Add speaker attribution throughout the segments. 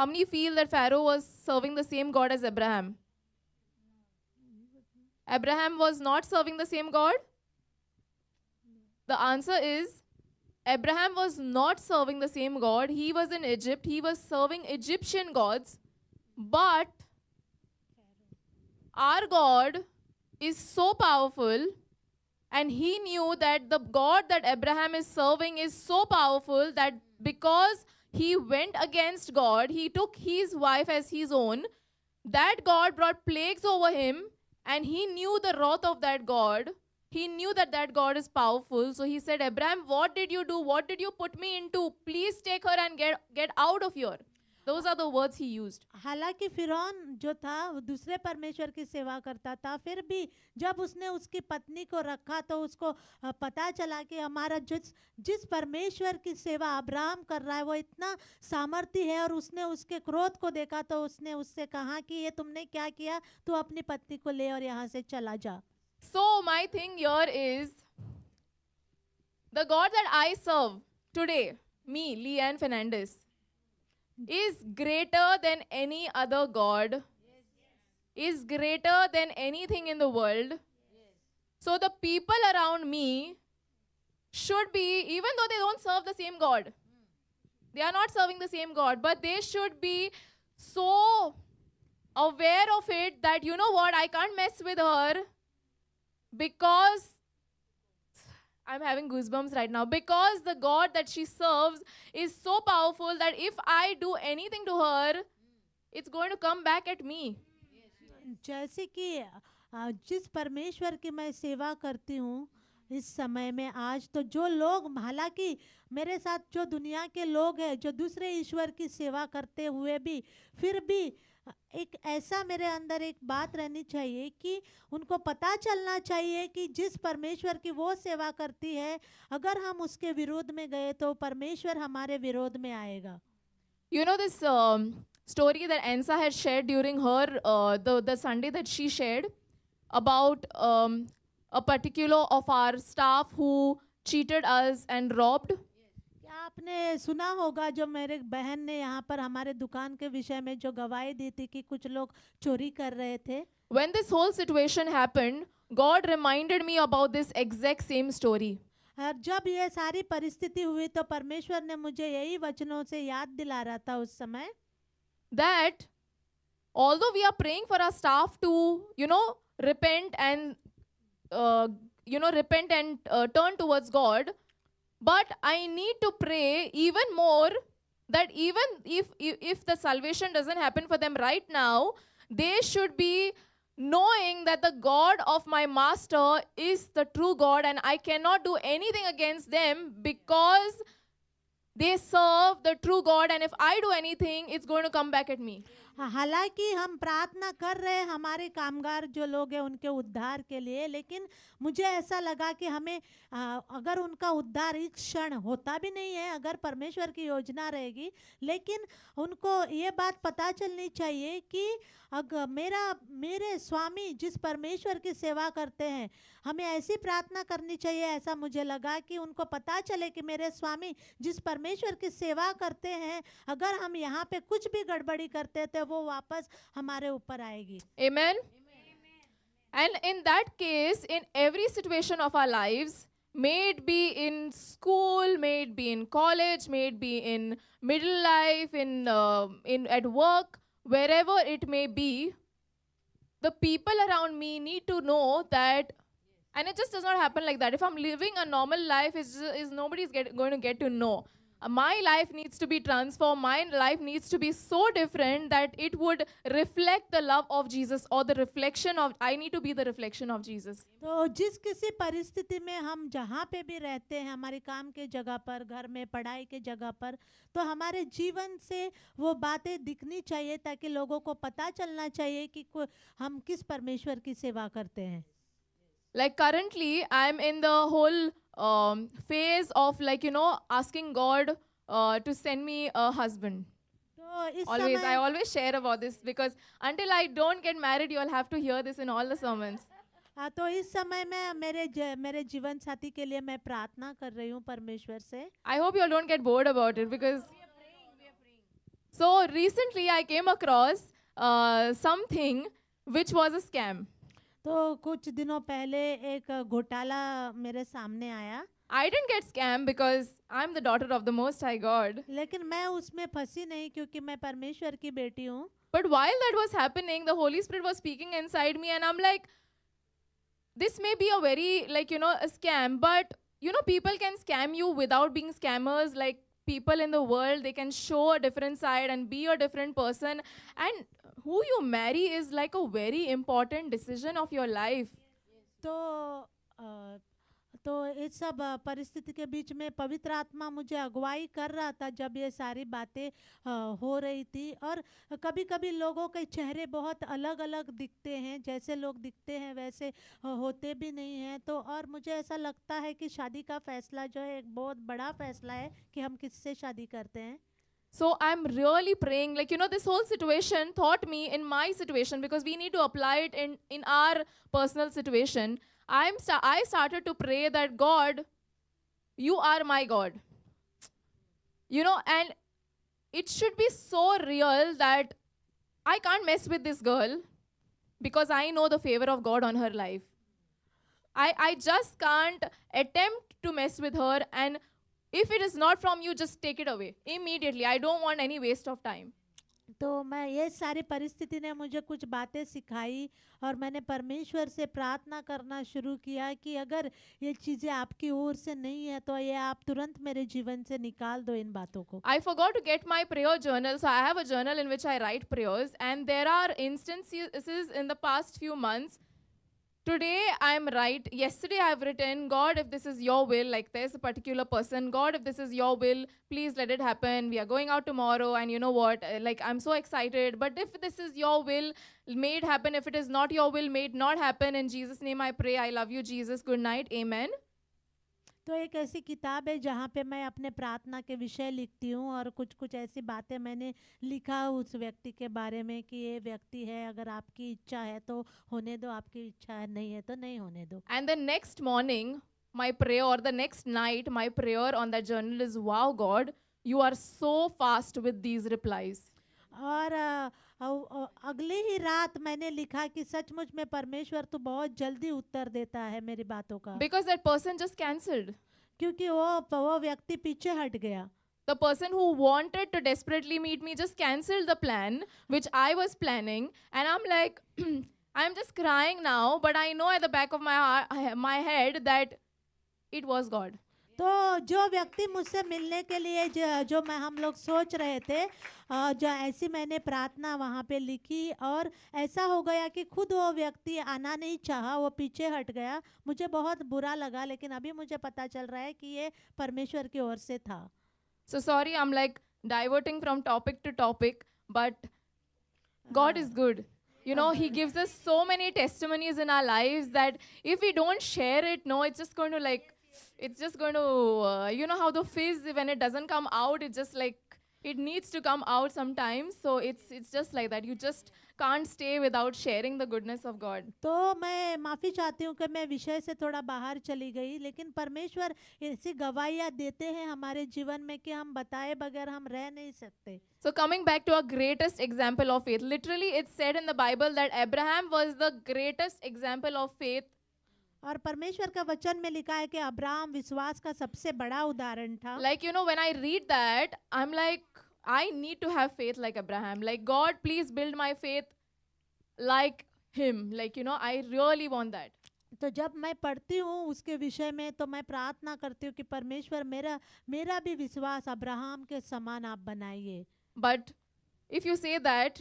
Speaker 1: How many feel that Pharaoh was serving the same God as Abraham? Abraham was not serving the same God? The answer is Abraham was not serving the same God. He was in Egypt. He was serving Egyptian gods. But our God is so powerful, and he knew that the God that Abraham is serving is so powerful that because he went against God, he took his wife as his own, that God brought plagues over him, and he knew the wrath of that God. He knew that that God is powerful. So he said, Abraham, what did you do? What did you put me into? Please take her and get out of here. Those are the words he used.
Speaker 2: हालांकि फिरौन जो था वो दूसरे परमेश्वर की सेवा करता था, फिर भी जब उसने उसकी पत्नी को रखा तो उसको पता चला कि हमारा जिस जिस परमेश्वर की सेवा अब्राहम कर रहा है वो इतना सामर्थ्य है, और उसने उसके क्रोध को देखा तो उसने उससे कहा कि ये तुमने क्या किया, तू अपनी पत्नी को ले और यहाँ से चला जा.
Speaker 1: So my thing here is the God that I serve today, me, Leanne Fernandez, is greater than any other God, is greater than anything in the world. So the people around me should be, even though they don't serve the same God, they are not serving the same God, but they should be so aware of it that, you know what, I can't mess with her because I'm having goosebumps right now, because the God that she serves is so powerful that if I do anything to her, it's going to come back at me.
Speaker 2: जैसे कि जिस परमेश्वर की मैं सेवा करती हूँ इस समय में आज, तो जो लोग, हालांकि मेरे साथ जो दुनिया के लोग हैं जो दूसरे ईश्वर की सेवा करते हुए भी, फिर भी एक ऐसा मेरे अंदर एक बात रहनी चाहिए कि उनको पता चलना चाहिए कि जिस परमेश्वर की वो सेवा करती है, अगर हम उसके विरोध में गए तो परमेश्वर हमारे विरोध में आएगा.
Speaker 1: You know this story that Ansa had shared during her, the Sunday that she shared about a particular of our staff who cheated us and robbed.
Speaker 2: क्या आपने सुना होगा जो मेरे बहन ने यहाँ पर हमारे दुकान के विषय में जो गवाही दी थी कि कुछ लोग चोरी कर रहे थे.
Speaker 1: When this whole situation happened, God reminded me about this exact same story.
Speaker 2: और जब ये सारी परिस्थिति हुई तो परमेश्वर ने मुझे यही वचनों से याद दिला रहा था उस समय,
Speaker 1: That although we are praying for our staff to, repent and, turn towards God, but I need to pray even more that even if the salvation doesn't happen for them right now, they should be knowing that the God of my master is the true God, and I cannot do anything against them because they serve the true God, and if I do anything, it's going to come back at me.
Speaker 2: हालांकि हम प्रार्थना कर रहे हैं हमारे कामगार जो लोग हैं उनके उद्धार के लिए, लेकिन मुझे ऐसा लगा कि हमें अगर उनका उद्धार इस क्षण होता भी नहीं है, अगर परमेश्वर की योजना रहेगी, लेकिन उनको ये बात पता चलनी चाहिए कि अगर मेरे स्वामी जिस परमेश्वर की सेवा करते हैं, हमें ऐसी प्रार्थना करनी चाहिए. ऐसा मुझे लगा कि उनको पता चले कि मेरे स्वामी जिस परमेश्वर की सेवा करते हैं, अगर हम यहाँ पे कुछ भी गड़बड़ी करते तो वो वापस हमारे ऊपर आएगी.
Speaker 1: Amen. And in that case, in every situation of our lives, may it be in school, may it be in college, may it be in middle life, in at work, wherever it may be, the people around me need to know that, and it just does not happen like that. If I'm living a normal life, is nobody's going to get to know. My life needs to be transformed. My life needs to be so different that it would reflect the love of Jesus, or the reflection of, I need to be the reflection of Jesus.
Speaker 2: तो जिस किसी परिस्थिति में हम जहाँ पे भी रहते हैं, हमारे काम के जगह पर, घर में, पढ़ाई के जगह पर, तो हमारे जीवन से वो बातें दिखनी चाहिए ताकि लोगों को पता चलना चाहिए कि हम किस परमेश्वर की सेवा करते हैं.
Speaker 1: Like currently, I'm in the whole phase of asking God to send me a husband.
Speaker 2: तो इस
Speaker 1: I
Speaker 2: समय
Speaker 1: always share about this because until I don't get married, you'll have to hear this in all the sermons.
Speaker 2: तो इस समय में मेरे जीवन साथी के लिए मैं प्रार्थना कर रही हूँ परमेश्वर से.
Speaker 1: I hope you all don't get bored about it because So recently I came across something which was a scam.
Speaker 2: तो कुछ दिनों पहले एक घोटाला मेरे सामने आया,
Speaker 1: I didn't get scammed because I'm the daughter of the Most High God.
Speaker 2: लेकिन मैं उसमें फंसी नहीं क्योंकि मैं परमेश्वर की बेटी हूँ.
Speaker 1: But while that was happening, the Holy Spirit was speaking inside me, and I'm like, this may be a very, like, a scam, but, people can scam you without being scammers. Like, people in the world, they can show a different side and be a different person. And who you marry is like a very important decision of your life.
Speaker 2: तो तो इस सब परिस्थिति के बीच में पवित्र आत्मा मुझे अगुवाई कर रहा था जब ये सारी बातें हो रही थी. और कभी-कभी लोगों के चेहरे बहुत अलग-अलग दिखते हैं, जैसे लोग दिखते हैं वैसे होते भी नहीं हैं. तो और मुझे ऐसा लगता है कि शादी का फैसला जो है एक बहुत बड़ा फैसला है कि हम किससे शादी करते हैं.
Speaker 1: So I'm really praying, like, this whole situation taught me in my situation, because we need to apply it in our personal situation. I started to pray that, God, you are my God. And it should be so real that I can't mess with this girl because I know the favor of God on her life. I just can't attempt to mess with her, and if it is not from you, just take it away immediately. I don't want any waste of time.
Speaker 2: तो मैं ये सारी परिस्थिति ने मुझे कुछ बातें सिखाई और मैंने परमेश्वर से प्रार्थना करना शुरू किया कि अगर ये चीज़ें आपकी ओर से नहीं है तो ये आप तुरंत मेरे जीवन से निकाल दो इन बातों को.
Speaker 1: I forgot to get my prayer journal, so I have a journal in which I write prayers, and there are instances in the past few months. Today yesterday I've written, God, if this is your will, like there's a particular person, God, if this is your will, please let it happen. We are going out tomorrow, and you know what, like I'm so excited, but if this is your will, made happen. If it is not your will, made not happen. In Jesus' name I pray. I love you, Jesus. Good night. Amen.
Speaker 2: तो एक ऐसी किताब है जहाँ पे मैं अपने प्रार्थना के विषय लिखती हूँ और कुछ कुछ ऐसी बातें मैंने लिखा उस व्यक्ति के बारे में कि ये व्यक्ति है, अगर आपकी इच्छा है तो होने दो, आपकी इच्छा है नहीं है तो नहीं होने दो.
Speaker 1: And the next morning, my prayer, or the next night, my prayer on that journal is, wow, God, you are so fast with these replies.
Speaker 2: और अगली ही रात मैंने लिखा कि सचमुच में परमेश्वर तो बहुत जल्दी उत्तर देता है मेरी बातों का.
Speaker 1: Because that person just cancelled.
Speaker 2: क्योंकि वो व्यक्ति पीछे हट गया.
Speaker 1: The person who wanted to desperately meet me just cancelled the plan which I was planning, and I'm like, I'm just crying now, but I know at the back of my head that it was God.
Speaker 2: तो जो व्यक्ति मुझसे मिलने के लिए जो हम लोग सोच रहे थे, जो ऐसी मैंने प्रार्थना वहाँ पे लिखी और ऐसा हो गया कि खुद वो व्यक्ति आना नहीं चाहा, वो पीछे हट गया. मुझे बहुत बुरा लगा, लेकिन अभी मुझे पता चल रहा है कि ये परमेश्वर की ओर से था.
Speaker 1: So sorry, I'm like diverting from topic to topic, but God is good. He gives us so many testimonies in our lives that if we don't share it, no, it's just going to you know how the fizz, when it doesn't come out, it just like, it needs to come out sometimes. So it's just like that. You just can't stay without sharing the goodness of God.
Speaker 2: तो मैं माफ़ी चाहती हूँ कि मैं विषय से थोड़ा बाहर चली गई, लेकिन परमेश्वर ऐसी गवाहियाँ देते हैं हमारे जीवन में कि हम बताए बगैर हम रह नहीं सकते.
Speaker 1: So coming back to our greatest example of faith, literally it's said in the Bible that Abraham was the greatest example of faith.
Speaker 2: और परमेश्वर का वचन में लिखा है कि अब्राहम विश्वास का सबसे बड़ा उदाहरण था.
Speaker 1: Like, when I read that, I'm like, I need to have faith like Abraham. Like, God, please build my faith like him. Like, I really want that.
Speaker 2: तो जब मैं पढ़ती हूँ उसके विषय में तो मैं प्रार्थना करती हूँ कि परमेश्वर मेरा भी विश्वास अब्राहम के समान आप बनाइए.
Speaker 1: But if you say that,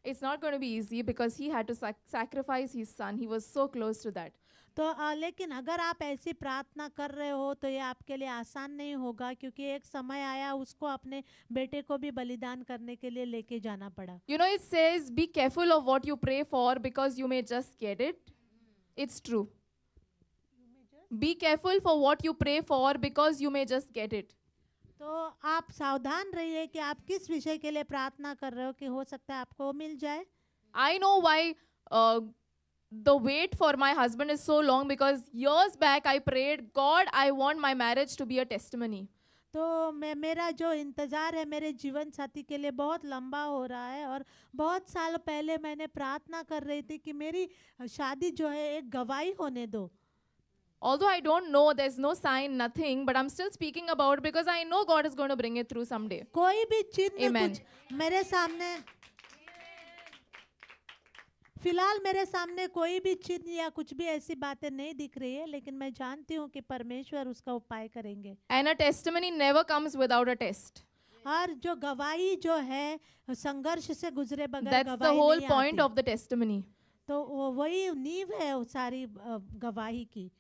Speaker 1: it's not going to be easy because he had to sacrifice his son. He was so close to that.
Speaker 2: तो लेकिन अगर आप ऐसी प्रार्थना कर रहे हो तो ये आपके लिए आसान नहीं होगा, क्योंकि एक समय आया उसको अपने बेटे को भी बलिदान करने के लिए लेके जाना पड़ा.
Speaker 1: It says, be careful of what you pray for because you may just get it. It's true. Be careful for what you pray for because you may just get it.
Speaker 2: तो आप सावधान रहिए कि आप किस विषय के लिए प्रार्थना कर रहे हो कि हो सकता है आपको मिल जाए.
Speaker 1: I know why the wait for my husband is so long, because years back I prayed, God, I want my marriage to be a testimony.
Speaker 2: तो मेरा जो इंतज़ार है मेरे जीवन साथी के लिए बहुत लंबा हो रहा है, और बहुत साल पहले मैंने प्रार्थना कर रही थी कि मेरी शादी जो है एक गवाही होने दो।
Speaker 1: Although I don't know, there's no sign, nothing, but I'm still speaking about it because I know God is going to bring it through someday.
Speaker 2: कोई भी चिन्ह
Speaker 1: Amen.
Speaker 2: कुछ मेरे सामने, फिलहाल मेरे सामने कोई भी चिन्ह या कुछ भी ऐसी बातें नहीं दिख रही है, लेकिन मैं जानती हूँ कि परमेश्वर उसका उपाय करेंगे।
Speaker 1: And a testimony never comes without a test.
Speaker 2: और जो गवाही जो है संघर्ष से गुजरे बगैर
Speaker 1: That's the
Speaker 2: गवाही
Speaker 1: whole
Speaker 2: नहीं
Speaker 1: point
Speaker 2: आती।
Speaker 1: of the testimony.
Speaker 2: तो वही नींव है वो सारी गवाही की।